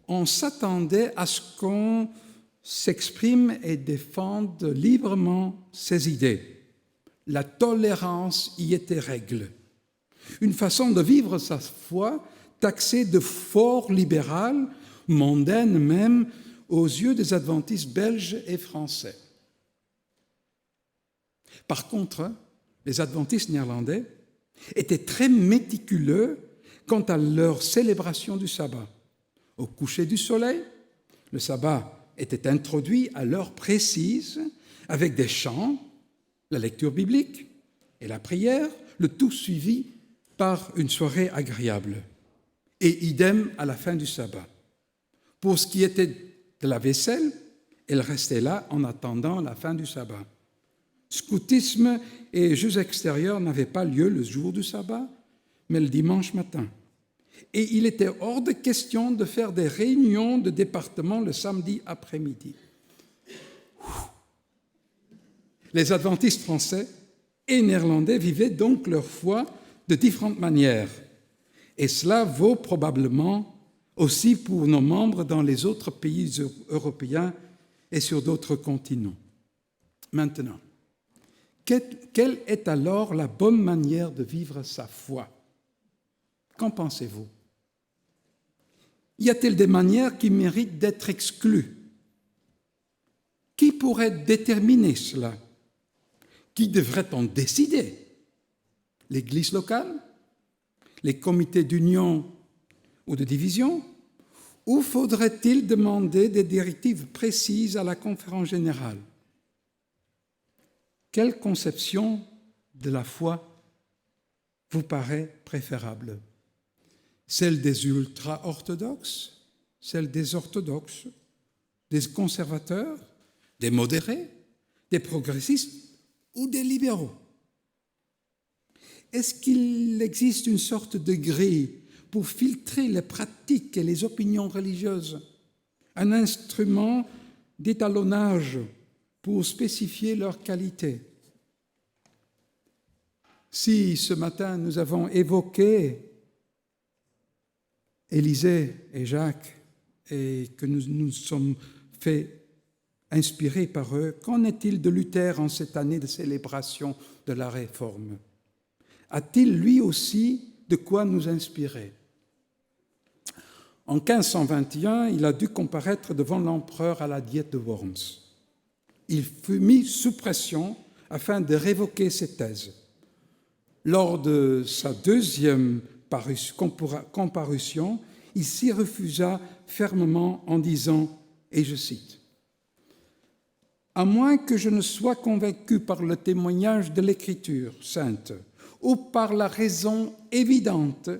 on s'attendait à ce qu'on s'exprime et défende librement ses idées. La tolérance y était règle. Une façon de vivre sa foi taxée de fort libérale, mondaine même, aux yeux des adventistes belges et français. Par contre, les adventistes néerlandais étaient très méticuleux quant à leur célébration du sabbat. Au coucher du soleil, le sabbat était introduit à l'heure précise avec des chants, la lecture biblique et la prière, le tout suivi par une soirée agréable. Et idem à la fin du sabbat. Pour ce qui était de la vaisselle, elle restait là en attendant la fin du sabbat. Scoutisme et jeux extérieurs n'avaient pas lieu le jour du sabbat, mais le dimanche matin. Et il était hors de question de faire des réunions de département le samedi après-midi. Les adventistes français et néerlandais vivaient donc leur foi de différentes manières. Et cela vaut probablement aussi pour nos membres dans les autres pays européens et sur d'autres continents. Maintenant, quelle est alors la bonne manière de vivre sa foi? Qu'en pensez-vous? Y a-t-il des manières qui méritent d'être exclues? Qui pourrait déterminer cela? Qui devrait en décider? L'Église locale? Les comités d'union ou de division? Ou faudrait-il demander des directives précises à la conférence générale? Quelle conception de la foi vous paraît préférable? Celle des ultra-orthodoxes, celle des orthodoxes, des conservateurs, des modérés, des progressistes ou des libéraux? Est-ce qu'il existe une sorte de grille pour filtrer les pratiques et les opinions religieuses, un instrument d'étalonnage pour spécifier leur qualité? Si ce matin nous avons évoqué Élisée et Jacques et que nous nous sommes fait inspirer par eux, qu'en est-il de Luther en cette année de célébration de la Réforme? A-t-il lui aussi de quoi nous inspirer? En 1521, il a dû comparaître devant l'empereur à la diète de Worms. Il fut mis sous pression afin de révoquer ses thèses. Lors de sa deuxième comparution, il s'y refusa fermement en disant, et je cite, « À moins que je ne sois convaincu par le témoignage de l'Écriture sainte ou par la raison évidente,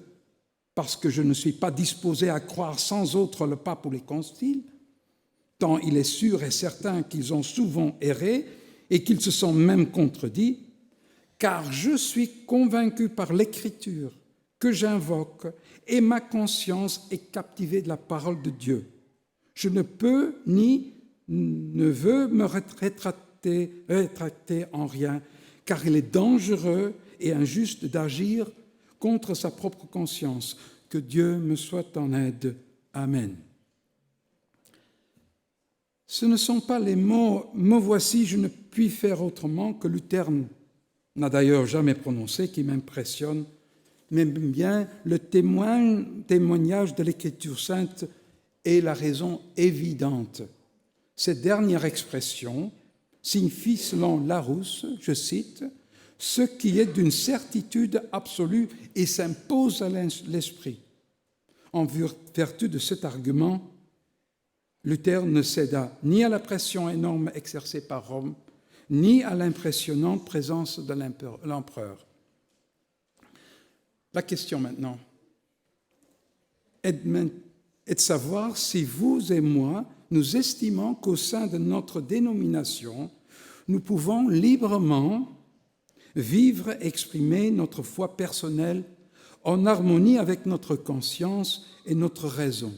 parce que je ne suis pas disposé à croire sans autre le pape ou les conciles, tant il est sûr et certain qu'ils ont souvent erré et qu'ils se sont même contredits, car je suis convaincu par l'Écriture que j'invoque et ma conscience est captivée de la parole de Dieu. Je ne peux ni ne veux me rétracter en rien, car il est dangereux et injuste d'agir contre sa propre conscience. Que Dieu me soit en aide. Amen. Ce ne sont pas les mots « me voici, je ne puis faire autrement » que Luther n'a d'ailleurs jamais prononcé, qui m'impressionne, mais bien le témoignage de l'Écriture sainte est la raison évidente. Cette dernière expression signifie, selon Larousse, je cite, « ce qui est d'une certitude absolue et s'impose à l'esprit ». En vertu de cet argument, Luther ne céda ni à la pression énorme exercée par Rome, ni à l'impressionnante présence de l'empereur. La question maintenant est de savoir si vous et moi, nous estimons qu'au sein de notre dénomination, nous pouvons librement vivre, exprimer notre foi personnelle en harmonie avec notre conscience et notre raison.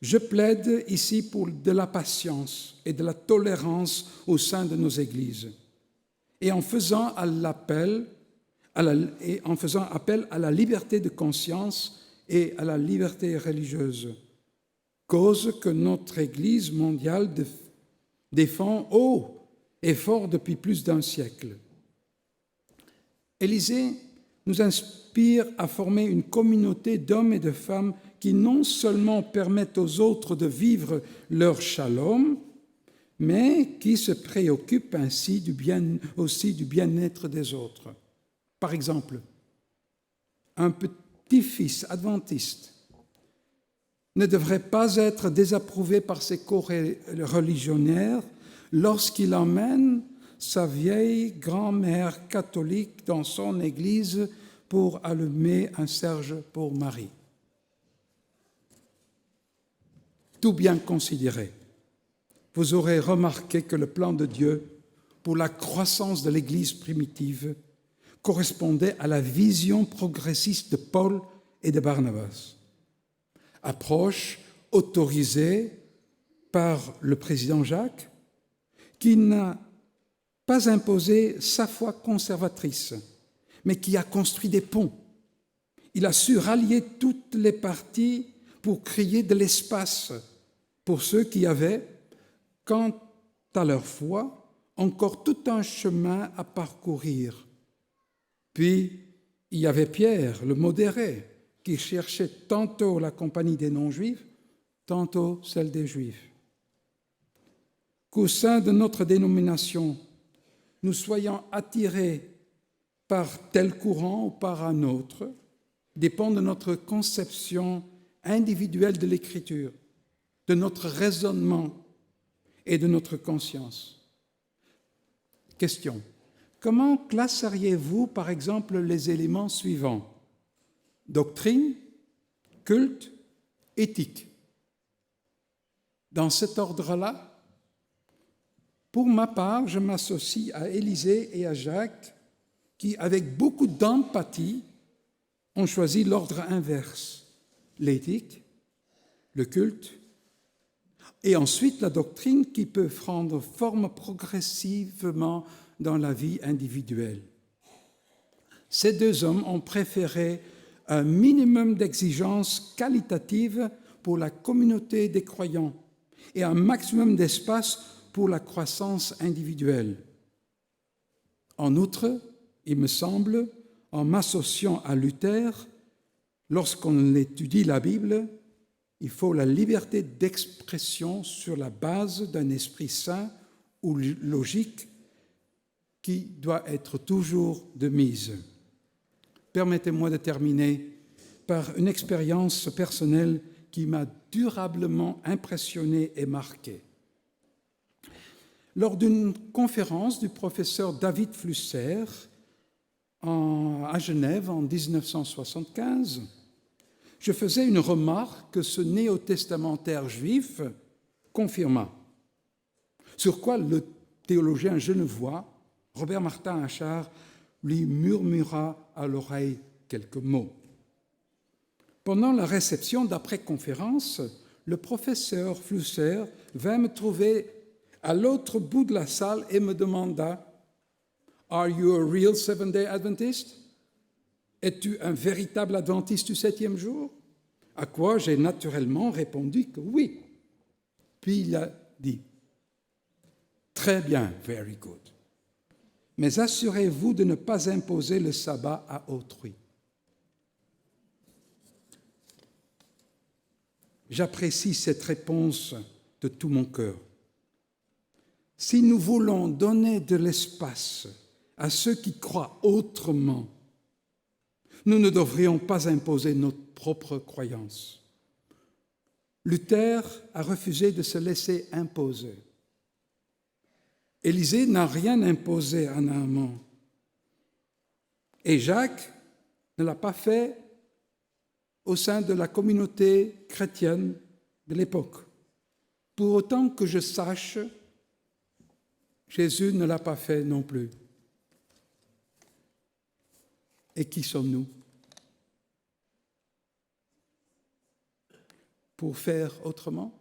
Je plaide ici pour de la patience et de la tolérance au sein de nos églises et en faisant appel à la liberté de conscience et à la liberté religieuse, cause que notre Église mondiale défend haut et fort depuis plus d'un siècle. Élisée nous inspire à former une communauté d'hommes et de femmes qui non seulement permettent aux autres de vivre leur shalom, mais qui se préoccupent ainsi aussi du bien-être des autres. Par exemple, un petit-fils adventiste ne devrait pas être désapprouvé par ses co-religionnaires lorsqu'il emmène sa vieille grand-mère catholique dans son église pour allumer un cierge pour Marie. Tout bien considéré, vous aurez remarqué que le plan de Dieu pour la croissance de l'Église primitive correspondait à la vision progressiste de Paul et de Barnabas. Approche autorisée par le président Jacques, qui n'a pas imposé sa foi conservatrice, mais qui a construit des ponts. Il a su rallier toutes les parties pour créer de l'espace pour ceux qui avaient, quant à leur foi, encore tout un chemin à parcourir. Puis, il y avait Pierre, le modéré, qui cherchait tantôt la compagnie des non-juifs, tantôt celle des juifs. Qu'au sein de notre dénomination, nous soyons attirés par tel courant ou par un autre, dépend de notre conception individuelle de l'Écriture, de notre raisonnement et de notre conscience. Question. Comment classeriez-vous, par exemple, les éléments suivants? Doctrine, culte, éthique. Dans cet ordre-là, pour ma part, je m'associe à Élisée et à Jacques qui, avec beaucoup d'empathie, ont choisi l'ordre inverse, l'éthique, le culte, et ensuite la doctrine qui peut prendre forme progressivement dans la vie individuelle. Ces deux hommes ont préféré un minimum d'exigences qualitatives pour la communauté des croyants et un maximum d'espace pour la croissance individuelle. En outre, il me semble, en m'associant à Luther, lorsqu'on étudie la Bible, il faut la liberté d'expression sur la base d'un esprit sain ou logique qui doit être toujours de mise. Permettez-moi de terminer par une expérience personnelle qui m'a durablement impressionné et marqué. Lors d'une conférence du professeur David Flusser à Genève en 1975, je faisais une remarque que ce néo-testamentaire juif confirma, sur quoi le théologien genevois Robert Martin Achard lui murmura à l'oreille quelques mots. Pendant la réception d'après-conférence, le professeur Flusser vint me trouver à l'autre bout de la salle et me demanda « Are you a real Seventh-day Adventist? Es-tu un véritable adventiste du 7e jour ?» À quoi j'ai naturellement répondu que oui. Puis il a dit « Très bien, very good. Mais assurez-vous de ne pas imposer le sabbat à autrui. » J'apprécie cette réponse de tout mon cœur. Si nous voulons donner de l'espace à ceux qui croient autrement, nous ne devrions pas imposer notre propre croyance. Luther a refusé de se laisser imposer. Élisée n'a rien imposé à Naaman. Et Jacques ne l'a pas fait au sein de la communauté chrétienne de l'époque. Pour autant que je sache, Jésus ne l'a pas fait non plus. Et qui sommes-nous pour faire autrement?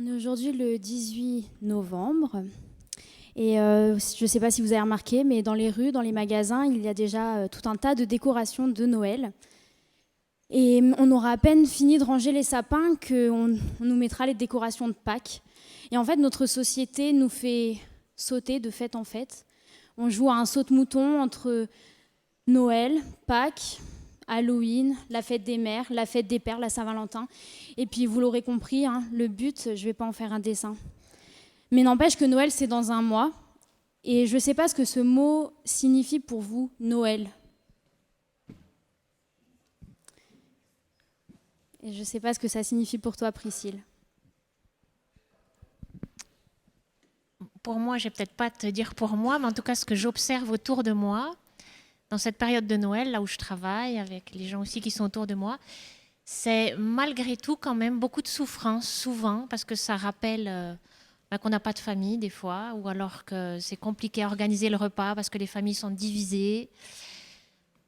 On est aujourd'hui le 18 novembre et je ne sais pas si vous avez remarqué, mais dans les rues, dans les magasins, il y a déjà tout un tas de décorations de Noël. Et on aura à peine fini de ranger les sapins qu'on nous mettra les décorations de Pâques. Et en fait, notre société nous fait sauter de fête en fête. On joue à un saute-mouton entre Noël, Pâques, Halloween, la fête des mères, la fête des pères, la Saint-Valentin. Et puis, vous l'aurez compris, hein, le but, je ne vais pas en faire un dessin. Mais n'empêche que Noël, c'est dans un mois. Et je ne sais pas ce que ce mot signifie pour vous, Noël. Et je ne sais pas ce que ça signifie pour toi, Priscille. Pour moi, je ne vais peut-être pas te dire pour moi, mais en tout cas, ce que j'observe autour de moi, dans cette période de Noël, là où je travaille, avec les gens aussi qui sont autour de moi, c'est malgré tout quand même beaucoup de souffrance, souvent, parce que ça rappelle qu'on n'a pas de famille des fois, ou alors que c'est compliqué à organiser le repas parce que les familles sont divisées,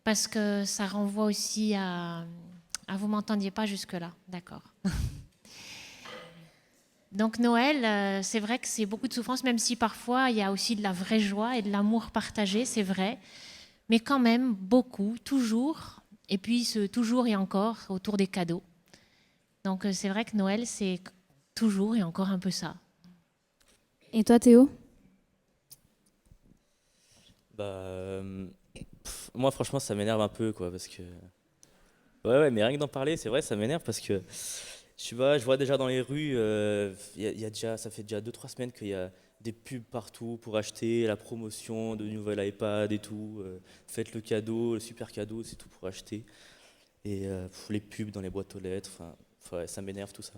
parce que ça renvoie aussi à... Ah, vous ne m'entendiez pas jusque-là, d'accord. Donc Noël, c'est vrai que c'est beaucoup de souffrance, même si parfois il y a aussi de la vraie joie et de l'amour partagé, c'est vrai, mais quand même beaucoup, toujours, et puis ce toujours et encore autour des cadeaux. Donc c'est vrai que Noël, c'est toujours et encore un peu ça. Et toi, Théo ? Moi, franchement, ça m'énerve un peu, quoi, parce que... Ouais, mais rien que d'en parler, c'est vrai, ça m'énerve, parce que, je vois déjà dans les rues, ça fait déjà 2-3 semaines qu'il y a des pubs partout pour acheter, la promotion de nouvel iPad et tout, faites le cadeau, le super cadeau, c'est tout pour acheter. Et les pubs dans les boîtes aux lettres, ouais, ça m'énerve tout ça.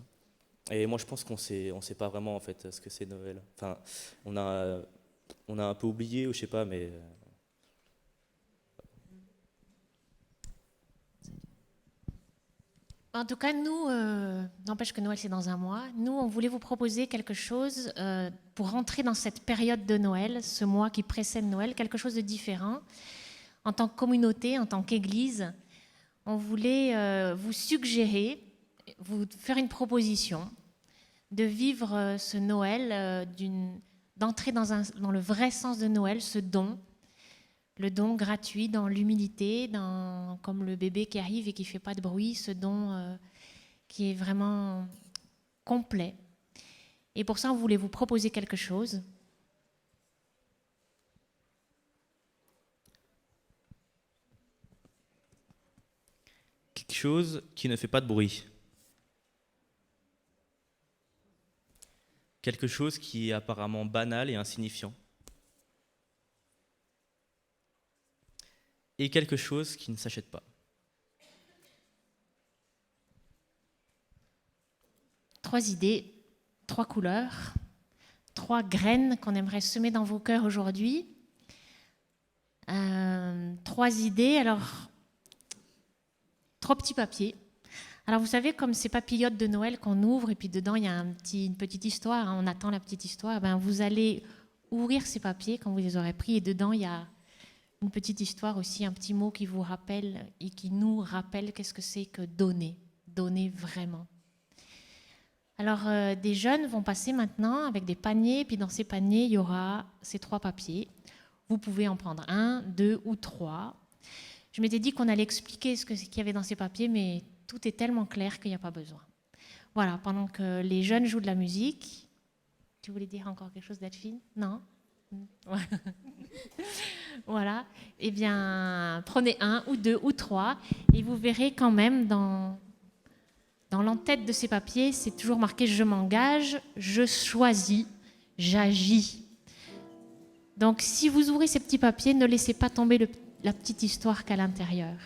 Et moi, je pense qu'on sait pas vraiment, en fait, ce que c'est Noël. Enfin, on a un peu oublié, ou je sais pas, mais... En tout cas, nous, n'empêche que Noël c'est dans un mois, nous on voulait vous proposer quelque chose pour rentrer dans cette période de Noël, ce mois qui précède Noël, quelque chose de différent. En tant que communauté, en tant qu'Église, on voulait vous suggérer, vous faire une proposition de vivre ce Noël, d'entrer dans le vrai sens de Noël, ce don. Le don gratuit dans l'humilité, comme le bébé qui arrive et qui ne fait pas de bruit, ce don qui est vraiment complet. Et pour ça, on voulait vous proposer quelque chose. Quelque chose qui ne fait pas de bruit. Quelque chose qui est apparemment banal et insignifiant. Et quelque chose qui ne s'achète pas. 3 idées, 3 couleurs, 3 graines qu'on aimerait semer dans vos cœurs aujourd'hui. 3 idées, alors 3 petits papiers. Alors vous savez, comme ces papillotes de Noël qu'on ouvre et puis dedans il y a une petite histoire, hein, on attend la petite histoire, vous allez ouvrir ces papiers quand vous les aurez pris et dedans il y a une petite histoire aussi, un petit mot qui vous rappelle et qui nous rappelle qu'est-ce que c'est que donner, donner vraiment. Alors, des jeunes vont passer maintenant avec des paniers, puis dans ces paniers, il y aura ces 3 papiers. Vous pouvez en prendre 1, 2 ou 3. Je m'étais dit qu'on allait expliquer ce qu'il y avait dans ces papiers, mais tout est tellement clair qu'il n'y a pas besoin. Voilà, pendant que les jeunes jouent de la musique. Tu voulais dire encore quelque chose, Delphine ? Non ? Voilà, eh bien, prenez 1 ou 2 ou 3 et vous verrez quand même dans l'entête de ces papiers, c'est toujours marqué « Je m'engage, je choisis, j'agis ». Donc, si vous ouvrez ces petits papiers, ne laissez pas tomber la petite histoire qu'à l'intérieur.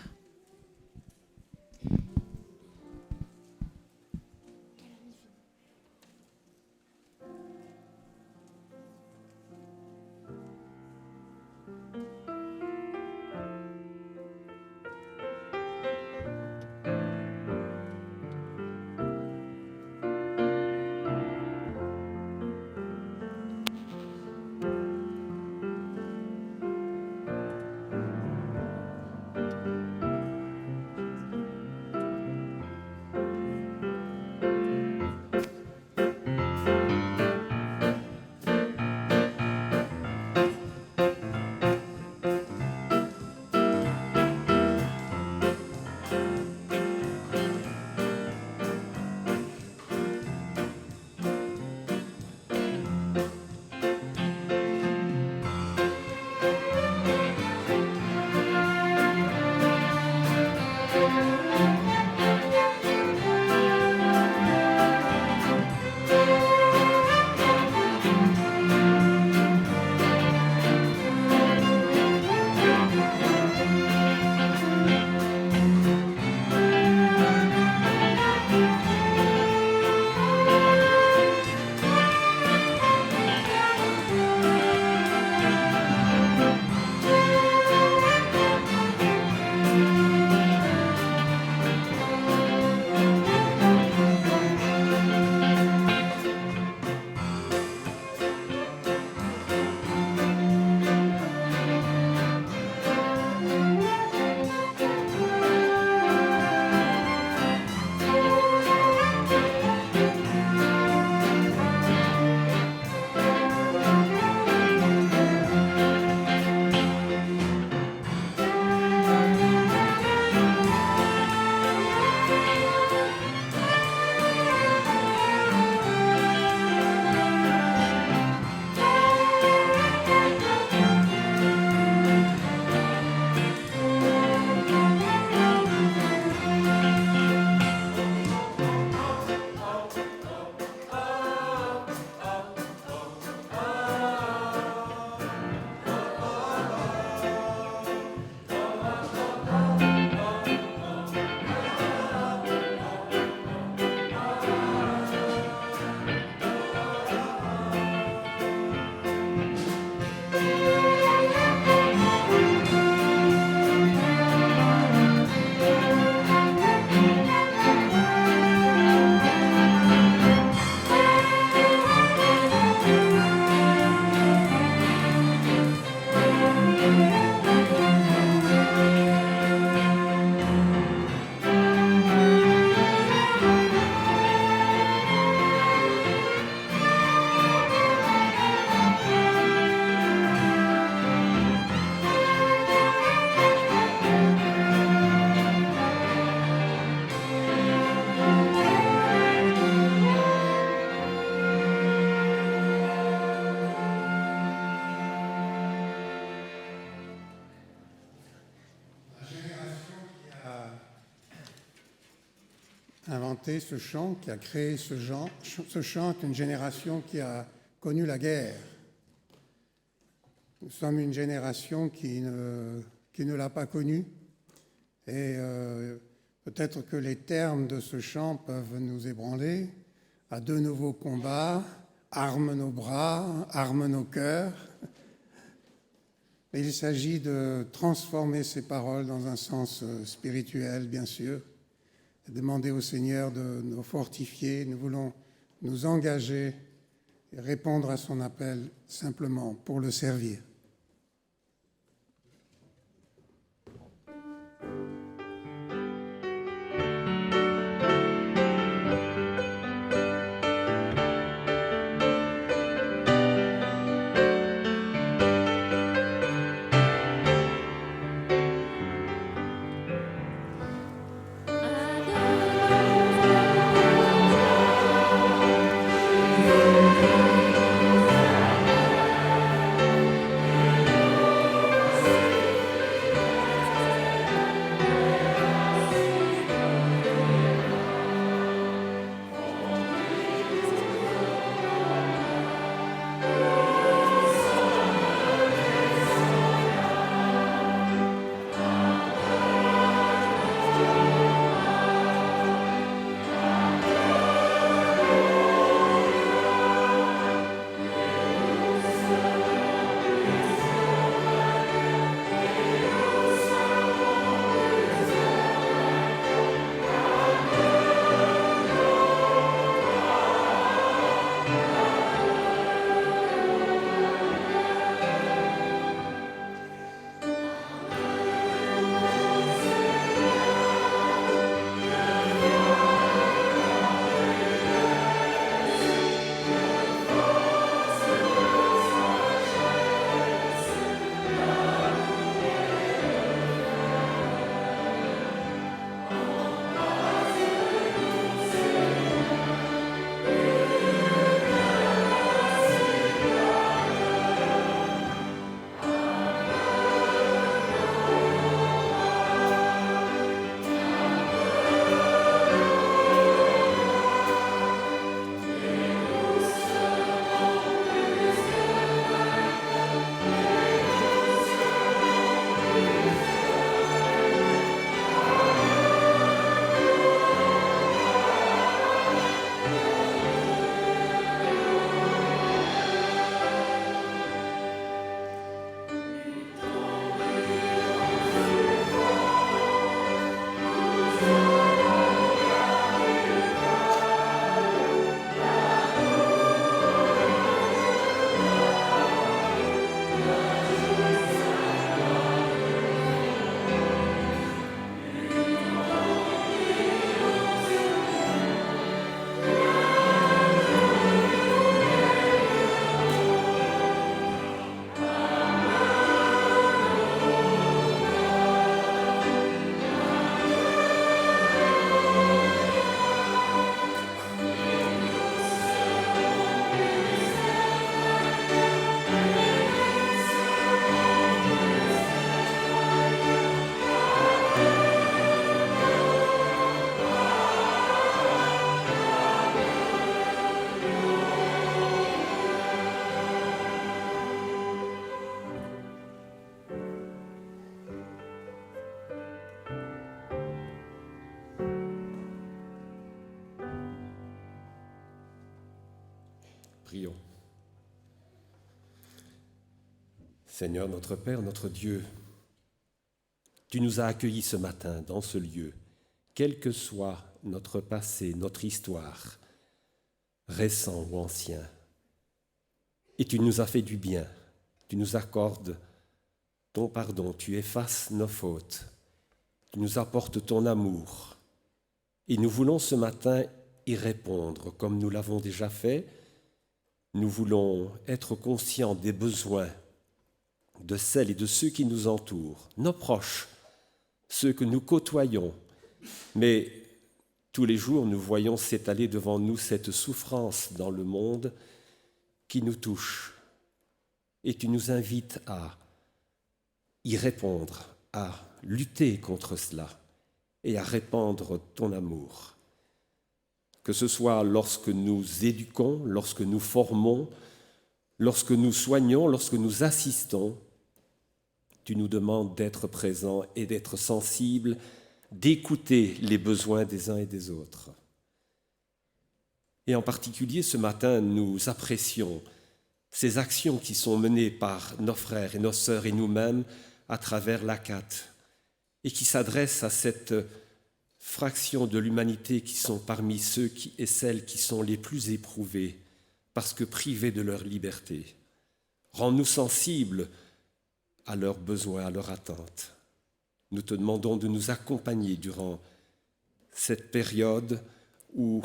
inventé ce chant, qui a créé ce chant est une génération qui a connu la guerre. Nous sommes une génération qui ne l'a pas connue. Et peut-être que les termes de ce chant peuvent nous ébranler. À de nouveaux combats, arme nos bras, arme nos cœurs. Et il s'agit de transformer ces paroles dans un sens spirituel, bien sûr, et demander au Seigneur de nous fortifier. Nous voulons nous engager et répondre à son appel simplement pour le servir. Prions. Seigneur, notre Père, notre Dieu, tu nous as accueillis ce matin dans ce lieu, quel que soit notre passé, notre histoire, récent ou ancien. Et tu nous as fait du bien, tu nous accordes ton pardon, tu effaces nos fautes, tu nous apportes ton amour. Et nous voulons ce matin y répondre comme nous l'avons déjà fait. Nous voulons être conscients des besoins de celles et de ceux qui nous entourent, nos proches, ceux que nous côtoyons. Mais tous les jours, nous voyons s'étaler devant nous cette souffrance dans le monde qui nous touche. Et tu nous invites à y répondre, à lutter contre cela et à répandre ton amour. que ce soit lorsque nous éduquons, lorsque nous formons, lorsque nous soignons, lorsque nous assistons. Tu nous demandes d'être présents et d'être sensibles, d'écouter les besoins des uns et des autres. Et en particulier, ce matin, nous apprécions ces actions qui sont menées par nos frères et nos sœurs et nous-mêmes à travers l'ACAT et qui s'adressent à cette fraction de l'humanité qui sont parmi ceux et celles qui sont les plus éprouvés parce que privés de leur liberté. Rends-nous sensibles à leurs besoins, à leurs attentes. Nous te demandons de nous accompagner durant cette période où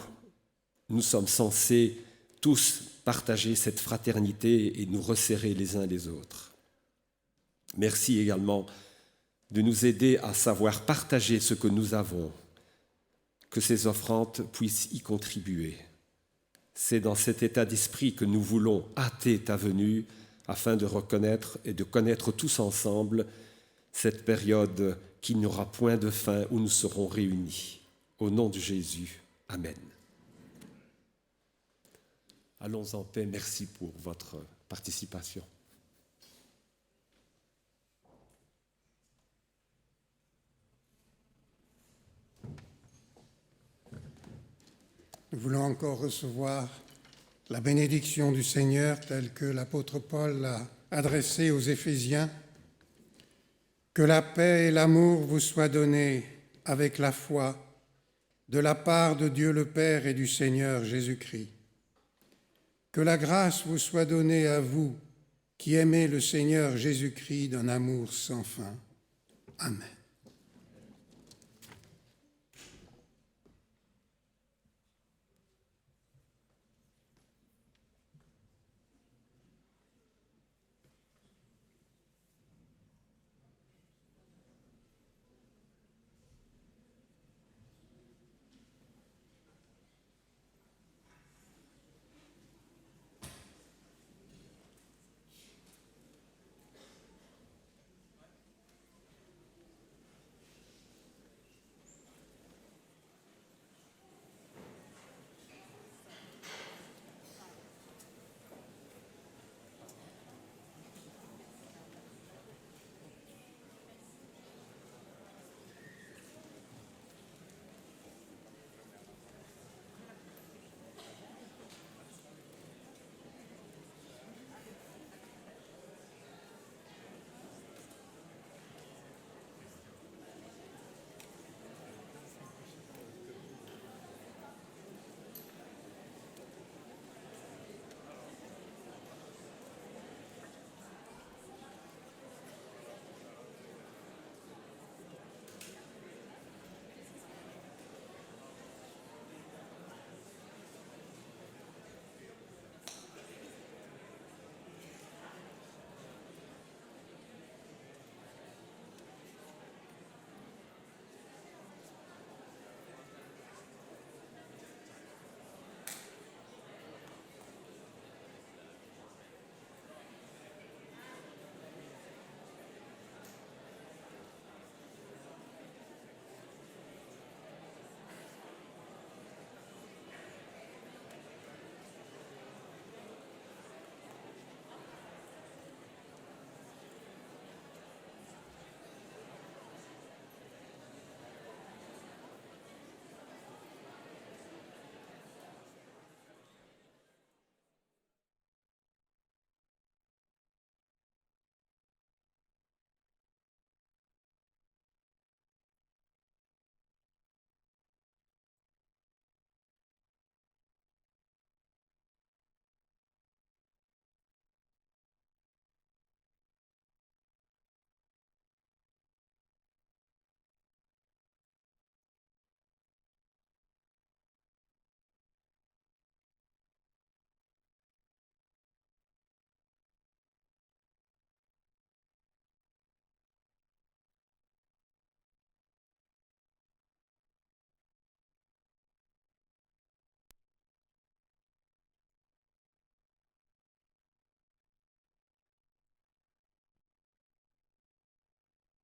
nous sommes censés tous partager cette fraternité et nous resserrer les uns les autres. Merci également de nous aider à savoir partager ce que nous avons, que ces offrandes puissent y contribuer. C'est dans cet état d'esprit que nous voulons hâter ta venue afin de reconnaître et de connaître tous ensemble cette période qui n'aura point de fin où nous serons réunis. Au nom de Jésus, Amen. Allons en paix, merci pour votre participation. Nous voulons encore recevoir la bénédiction du Seigneur telle que l'apôtre Paul l'a adressée aux Éphésiens. Que la paix et l'amour vous soient donnés avec la foi de la part de Dieu le Père et du Seigneur Jésus-Christ. Que la grâce vous soit donnée à vous qui aimez le Seigneur Jésus-Christ d'un amour sans fin. Amen.